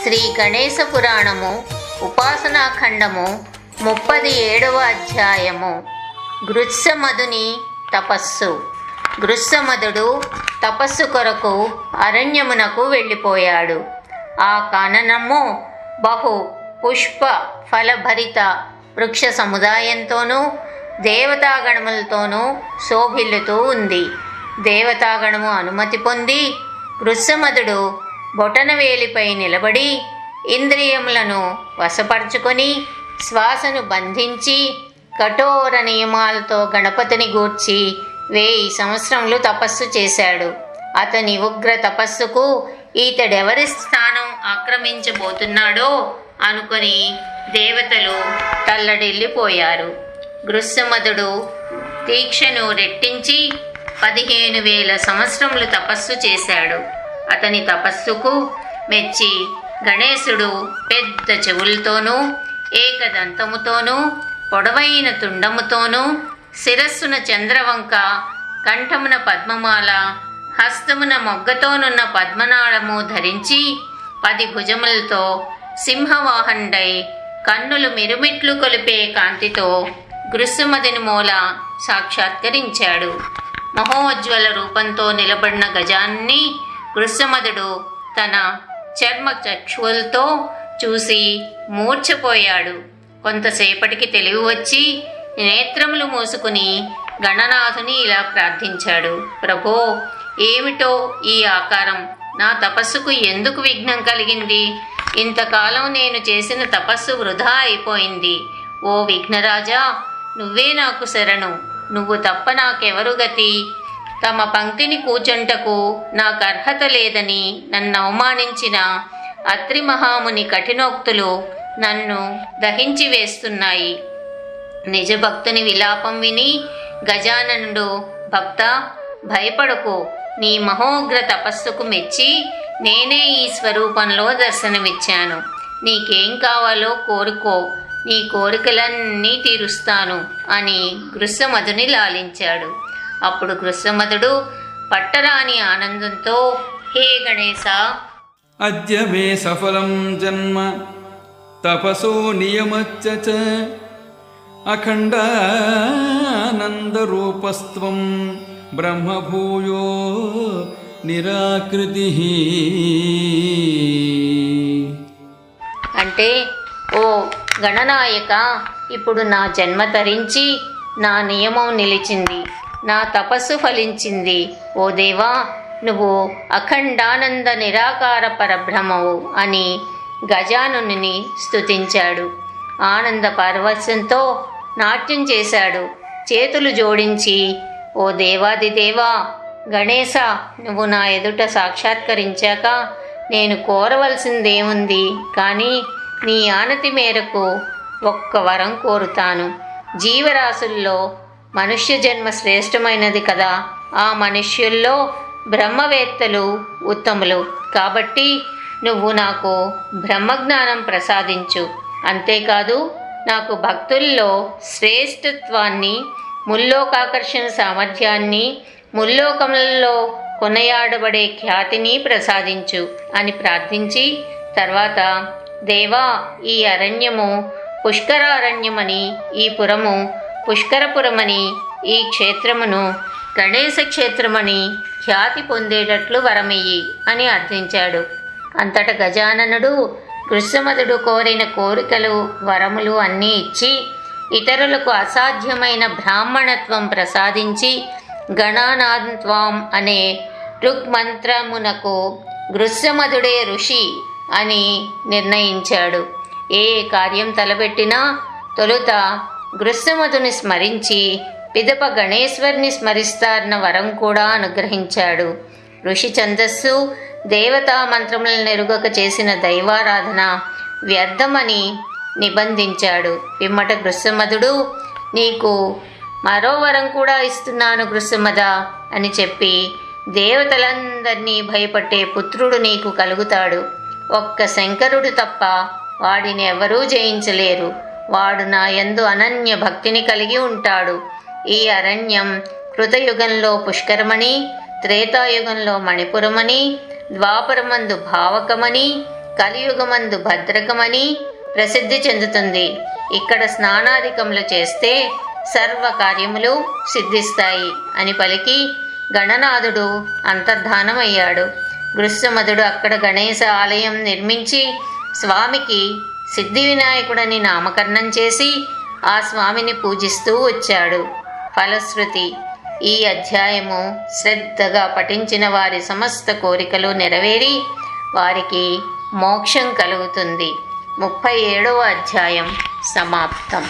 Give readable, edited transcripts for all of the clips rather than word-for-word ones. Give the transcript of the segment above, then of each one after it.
శ్రీ గణేశ పురాణము ఉపాసనాఖండము 37వ అధ్యాయము. గృత్సమదుని తపస్సు. గృత్సమదుడు తపస్సు కొరకు అరణ్యమునకు వెళ్ళిపోయాడు. ఆ కాననము బహు పుష్ప ఫలభరిత వృక్ష సముదాయంతోనూ దేవతాగణములతోనూ శోభిల్లుతూ ఉంది. దేవతాగణము అనుమతి పొంది గృత్సమదుడు బొటనవేలిపై నిలబడి ఇంద్రియములను వశపరుచుకొని శ్వాసను బంధించి కఠోర నియమాలతో గణపతిని గూర్చి 1000 సంవత్సరములు తపస్సు చేశాడు. అతని ఉగ్ర తపస్సుకు ఈతడెవరి స్థానం ఆక్రమించబోతున్నాడో అనుకొని దేవతలు తల్లడిల్లిపోయారు. గృత్సమదుడు దీక్షను రెట్టించి 15,000 సంవత్సరములు తపస్సు చేశాడు. అతని తపస్సుకు మెచ్చి గణేశుడు పెద్ద చెవులతోనూ ఏకదంతముతోనూ పొడవైన తుండముతోనూ శిరస్సున చంద్రవంక, కంఠమున పద్మమాల, హస్తమున మొగ్గతోనున్న పద్మనాళము ధరించి 10 భుజములతో సింహవాహనుడై కన్నులు మిరుమిట్లు కొలిపే కాంతితో గృత్సమదుని మూల సాక్షాత్కరించాడు. మహోజ్వల రూపంతో నిలబడిన గజాన్ని గృత్సమదుడు తన చర్మ చక్షువులతో చూసి మూర్ఛపోయాడు. కొంతసేపటికి తెలివి వచ్చి నేత్రములు మూసుకుని గణనాథుని ఇలా ప్రార్థించాడు. ప్రభో, ఏమిటో ఈ ఆకారం? నా తపస్సుకు ఎందుకు విఘ్నం కలిగింది? ఇంతకాలం నేను చేసిన తపస్సు వృధా అయిపోయింది. ఓ విఘ్నరాజా, నువ్వే నాకు శరణు. నువ్వు తప్ప నాకెవరు గతి? తమ పంక్తిని కూర్చుంటకు నాకు అర్హత లేదని నన్ను అవమానించిన అత్రి మహాముని కఠినోక్తులు నన్ను దహించి వేస్తున్నాయి. నిజ భక్తుని విలాపం విని గజాననుడు, భక్త భయపడకు, నీ మహోగ్ర తపస్సుకు మెచ్చి నేనే ఈ స్వరూపంలో దర్శనమిచ్చాను. నీకేం కావాలో కోరుకో, నీ కోరికలన్నీ తీరుస్తాను అని గృత్సమదుని లాలించాడు. అప్పుడు గృత్సమదుడు పట్టరాని ఆనందంతో, హే గణేశ, అద్య మే సఫలం జన్మ తపసో నియమచ్చ చ అఖండానందరూపస్త్వం బ్రహ్మభూయో నిరాకృతి. అంటే, ఓ గణనాయక, ఇప్పుడు నా జన్మ తరించి నా నియమం నిలిచింది, నా తపస్సు ఫలించింది. ఓ దేవా, నువ్వు అఖండానంద నిరాకార పరబ్రహ్మవు అని గజాననుని స్తుతించాడు. ఆనంద పారవశ్యంతో నాట్యం చేశాడు. చేతులు జోడించి, ఓ దేవాదిదేవా గణేశ, నువ్వు నా ఎదుట సాక్షాత్కరించాక నేను కోరవలసిందేముంది? కానీ నీ ఆనతి మేరకు ఒక్క వరం కోరుతాను. జీవరాశుల్లో మనుష్య జన్మ శ్రేష్టమైనది కదా. ఆ మనుష్యుల్లో బ్రహ్మవేత్తలు ఉత్తములు. కాబట్టి నువ్వు నాకు బ్రహ్మజ్ఞానం ప్రసాదించు. అంతేకాదు, నాకు భక్తుల్లో శ్రేష్ఠత్వాన్ని, ముల్లోకాకర్షణ సామర్థ్యాన్ని, ముల్లోకములలో కొనయాడబడే ఖ్యాతిని ప్రసాదించు అని ప్రార్థించి తర్వాత, దేవా, ఈ అరణ్యము పుష్కరారణ్యమని, ఈ పురము పుష్కరపురమని, ఈ క్షేత్రమును గణేశ క్షేత్రమని ఖ్యాతి పొందేటట్లు వరమియ్యి అని అర్థించాడు. అంతట గజాననుడు గృత్సమదుడు కోరిన కోరికలు, వరములు అన్నీ ఇచ్చి ఇతరులకు అసాధ్యమైన బ్రాహ్మణత్వం ప్రసాదించి గణానాథ్వాం అనే ఋగ్మంత్రమునకు గృత్సమదుడే ఋషి అని నిర్ణయించాడు. ఏ కార్యం తలపెట్టినా తొలుత గృత్సమదుని స్మరించి పిదప గణేశ్వరిని స్మరిస్తారన్న వరం కూడా అనుగ్రహించాడు. ఋషి ఛందస్సు, దేవతా మంత్రములను నెరుగక చేసిన దైవారాధన వ్యర్థమని నిబంధించాడు. పిమ్మట గృత్సమదుడు, నీకు మరో వరం కూడా ఇస్తున్నాను గృత్సమద అని చెప్పి, దేవతలందరినీ భయపట్టే పుత్రుడు నీకు కలుగుతాడు. ఒక్క శంకరుడు తప్ప వాడిని ఎవరూ జయించలేరు. వాడు నా యందు అనన్య భక్తిని కలిగి ఉంటాడు. ఈ అరణ్యం కృతయుగంలో పుష్కరమని, త్రేతాయుగంలో మణిపురమని, ద్వాపరమందు భావకమని, కలియుగమందు భద్రకమని ప్రసిద్ధి చెందుతుంది. ఇక్కడ స్నానాధికములు చేస్తే సర్వ కార్యములు సిద్ధిస్తాయి అని పలికి గణనాథుడు అంతర్ధానమయ్యాడు. గృత్సమదుడు అక్కడ గణేశ ఆలయం నిర్మించి స్వామికి సిద్ధి వినాయకుడని నామకరణం చేసి ఆ స్వామిని పూజిస్తూ వచ్చాడు. ఫలశ్రుతి: ఈ అధ్యాయము శ్రద్ధగా పఠించిన వారి సమస్త కోరికలు నెరవేరి వారికి మోక్షం కలుగుతుంది. 37వ అధ్యాయం సమాప్తం.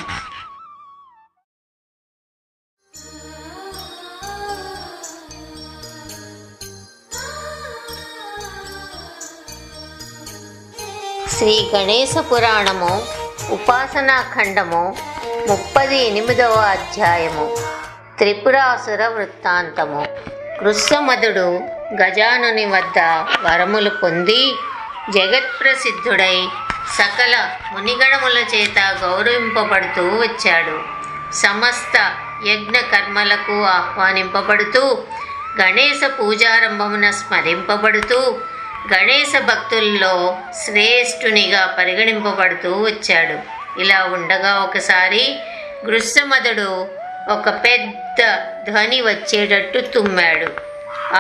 శ్రీ గణేశ పురాణము ఉపాసనాఖండము 38వ అధ్యాయము త్రిపురాసుర వృత్తాంతము. కృత్సమదుడు గజానుని వద్ద వరములు పొంది జగత్ప్రసిద్ధుడై సకల మునిగణముల చేత గౌరవింపబడుతూ వచ్చాడు. సమస్త యజ్ఞ కర్మలకు ఆహ్వానింపబడుతూ గణేశ పూజారంభమున స్మరింపబడుతూ గణేశ భక్తుల్లో శ్రేష్ఠునిగా పరిగణింపబడుతూ వచ్చాడు. ఇలా ఉండగా ఒకసారి గృత్సమదుడు ఒక పెద్ద ధ్వని వచ్చేటట్టు తుమ్మాడు.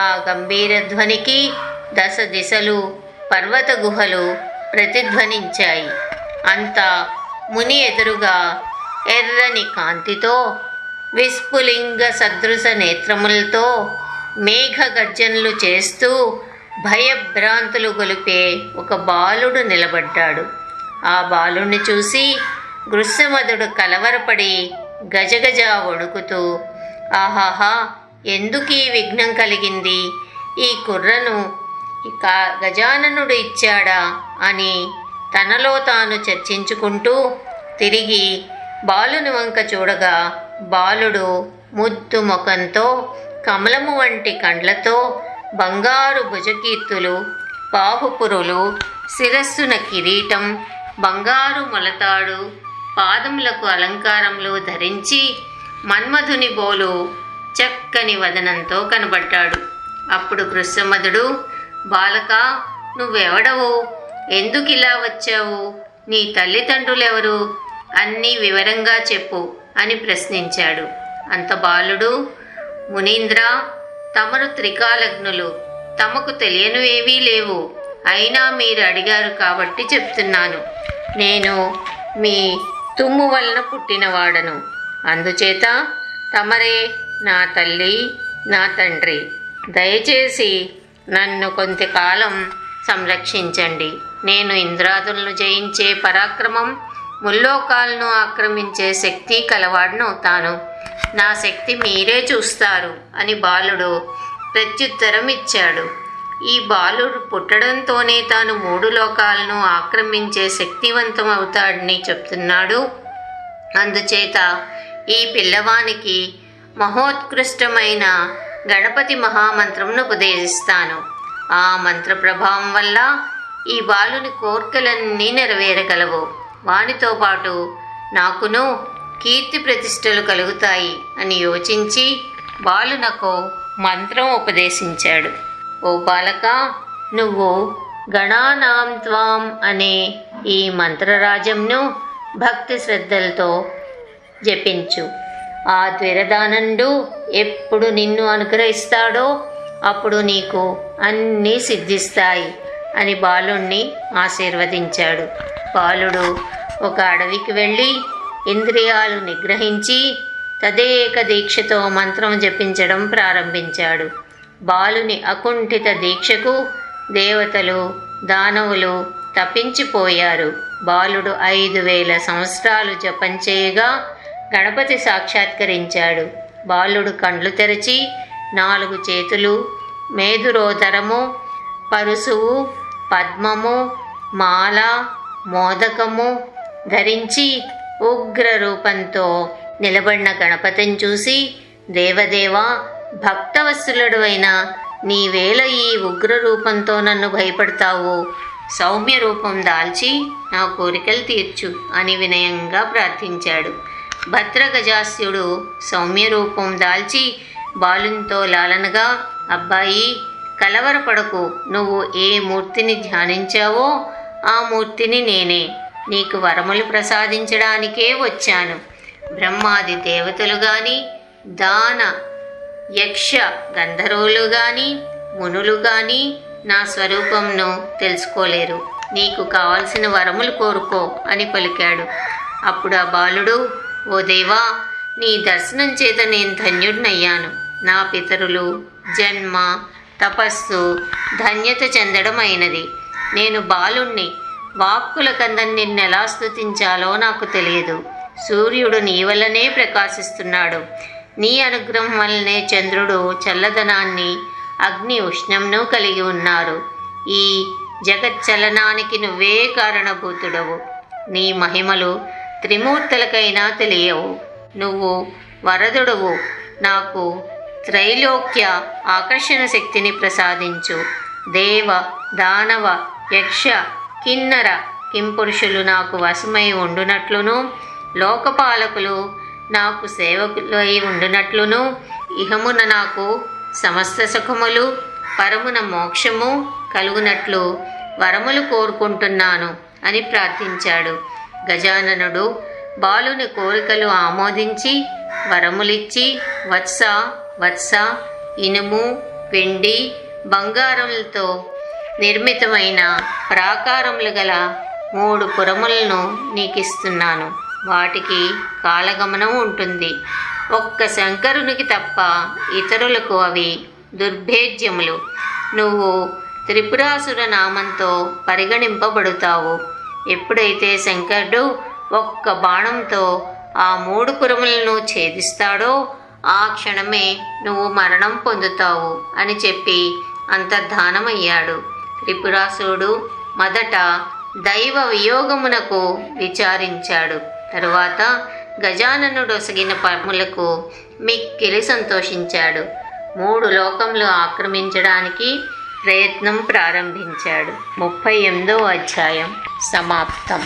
ఆ గంభీర ధ్వనికి దశ దిశలు పర్వత గుహలు ప్రతిధ్వనించాయి. అంతా ముని ఎదురుగా ఎర్రని కాంతితో విస్ఫులింగ సదృశ నేత్రములతో మేఘ గర్జనలు చేస్తూ భయభ్రాంతులు గొలిపే ఒక బాలుడు నిలబడ్డాడు. ఆ బాలుణ్ణి చూసి గృత్సమదుడు కలవరపడి గజగజ వణుకుతూ, ఆహాహా, ఎందుకీ విఘ్నం కలిగింది? ఈ కుర్రను గజాననుడు ఇచ్చాడా అని తనలో తాను చర్చించుకుంటూ తిరిగి బాలుని వంక చూడగా బాలుడు ముద్దు ముఖంతో కమలము వంటి కండ్లతో బంగారు భుజకీర్తులు, బాహుపురులు, శిరస్సున కిరీటం, బంగారు మొలతాడు, పాదములకు అలంకారములు ధరించి మన్మధుని బోలు చక్కని వదనంతో కనబడ్డాడు. అప్పుడు కృత్సమదుడు, బాలక, నువ్వెవడవు? ఎందుకిలా వచ్చావు? నీ తల్లిదండ్రులెవరు? అన్నీ వివరంగా చెప్పు అని ప్రశ్నించాడు. అంత బాలుడు, మునీంద్ర, తమరు త్రికాలజ్ఞులు, తమకు తెలియనివేవీ లేవు. అయినా మీరు అడిగారు కాబట్టి చెప్తున్నాను. నేను మీ తుమ్ము వలన పుట్టినవాడను. అందుచేత తమరే నా తల్లి, నా తండ్రి. దయచేసి నన్ను కొంతకాలం సంరక్షించండి. నేను ఇంద్రాదులను జయించే పరాక్రమం, ముల్లోకాలను ఆక్రమించే శక్తి కలవాడనవుతాను. నా శక్తి మీరే చూస్తారు అని బాలుడు ప్రత్యుత్తరం ఇచ్చాడు. ఈ బాలుడు పుట్టడంతోనే తాను 3 లోకాలను ఆక్రమించే శక్తివంతం అవుతాడని చెప్తున్నాడు. అందుచేత ఈ పిల్లవానికి మహోత్కృష్టమైన గణపతి మహామంత్రంను ఉపదేశిస్తాను. ఆ మంత్ర ప్రభావం వల్ల ఈ బాలుని కోర్కెలన్నీ నెరవేరగలవు. వానితో పాటు నాకును కీర్తి ప్రతిష్టలు కలుగుతాయి అని యోచించి బాలునకు మంత్రం ఉపదేశించాడు. ఓ బాలక, నువ్వు గణానాం త్వాం అనే ఈ మంత్రరాజంను భక్తి శ్రద్ధలతో జపించు. ఆ ద్విరదానండు ఎప్పుడు నిన్ను అనుగ్రహిస్తాడో అప్పుడు నీకు అన్నీ సిద్ధిస్తాయి అని బాలుణ్ణి ఆశీర్వదించాడు. బాలుడు ఒక అడవికి వెళ్ళి ఇంద్రియాలు నిగ్రహించి తదేక దీక్షతో మంత్రం జపించడం ప్రారంభించాడు. బాలుని అకుంఠిత దీక్షకు దేవతలు, దానవులు తప్పించిపోయారు. బాలుడు 5000 సంవత్సరాలు జపం చేయగా గణపతి సాక్షాత్కరించాడు. బాలుడు కండ్లు తెరచి 4 చేతులు, మేధురోదరము, పరుసువు, పద్మము, మాల, మోదకము ధరించి ఉగ్ర రూపంతో నిలబడిన గణపతిని చూసి, దేవదేవా, భక్తవత్సలుడు అయిన నీవేళ ఈ ఉగ్ర రూపంతో నన్ను భయపడతావు? సౌమ్య రూపం దాల్చి నా కోరికలు తీర్చు అని వినయంగా ప్రార్థించాడు. భద్రగజాస్యుడు సౌమ్య రూపం దాల్చి బాలునితో లాలనగా, అబ్బాయి, కలవరపడకు. నువ్వు ఏ మూర్తిని ధ్యానించావో ఆ మూర్తిని నేనే. నీకు వరములు ప్రసాదించడానికే వచ్చాను. బ్రహ్మాది దేవతలు గాని, దాన యక్ష గంధర్వులు గాని, మునులు గాని నా స్వరూపంను తెలుసుకోలేరు. నీకు కావలసిన వరములు కోరుకో అని పలికాడు. అప్పుడు ఆ బాలుడు, ఓ దేవా, నీ దర్శనం చేత నేను ధన్యుడినయ్యాను. నా పితరులు జన్మ తపస్సు ధన్యత చెందడం అయినది. నేను బాలుణ్ణి. వాక్కుల కందని నిన్నెలా స్తుతించాలో నాకు తెలియదు. సూర్యుడు నీ వల్లనే ప్రకాశిస్తున్నాడు. నీ అనుగ్రహం వల్లనే చంద్రుడు చల్లదనాన్ని, అగ్ని ఉష్ణంను కలిగి ఉన్నారు. ఈ జగచ్చలనానికి నువ్వే కారణభూతుడవు. నీ మహిమలు త్రిమూర్తులకైనా తెలియవు. నువ్వు వరదుడవు. నాకు త్రైలోక్య ఆకర్షణ శక్తిని ప్రసాదించు. దేవ దానవ యక్ష కిన్నర కింపురుషులు నాకు వశమై ఉండునట్లును, లోకపాలకులు నాకు సేవకులై ఉండునట్లును, ఇహమున నాకు సమస్త సుఖములు, పరమున మోక్షము కలుగునట్లు వరములు కోరుకుంటున్నాను అని ప్రార్థించాడు. గజాననుడు బాలుని కోరికలు ఆమోదించి వరములిచ్చి, వత్స వత్స, ఇనుము వెండి బంగారములతో నిర్మితమైన ప్రాకారములు గల 3 పురములను నీకిస్తున్నాను. వాటికి కాలగమనం ఉంటుంది. ఒక్క శంకరునికి తప్ప ఇతరులకు అవి దుర్భేద్యములు. నువ్వు త్రిపురాసుర నామంతో పరిగణింపబడుతావు. ఎప్పుడైతే శంకరుడు ఒక్క బాణంతో ఆ 3 పురములను ఛేదిస్తాడో ఆ క్షణమే నువ్వు మరణం పొందుతావు అని చెప్పి అంతర్ధానమయ్యాడు. త్రిపురాసురుడు మొదట దైవ వియోగమునకు విచారించాడు. తరువాత గజాననుడొసగిన పరములకు మిక్కిలి సంతోషించాడు. 3 లోకములు ఆక్రమించడానికి ప్రయత్నం ప్రారంభించాడు. 38వ అధ్యాయం సమాప్తం.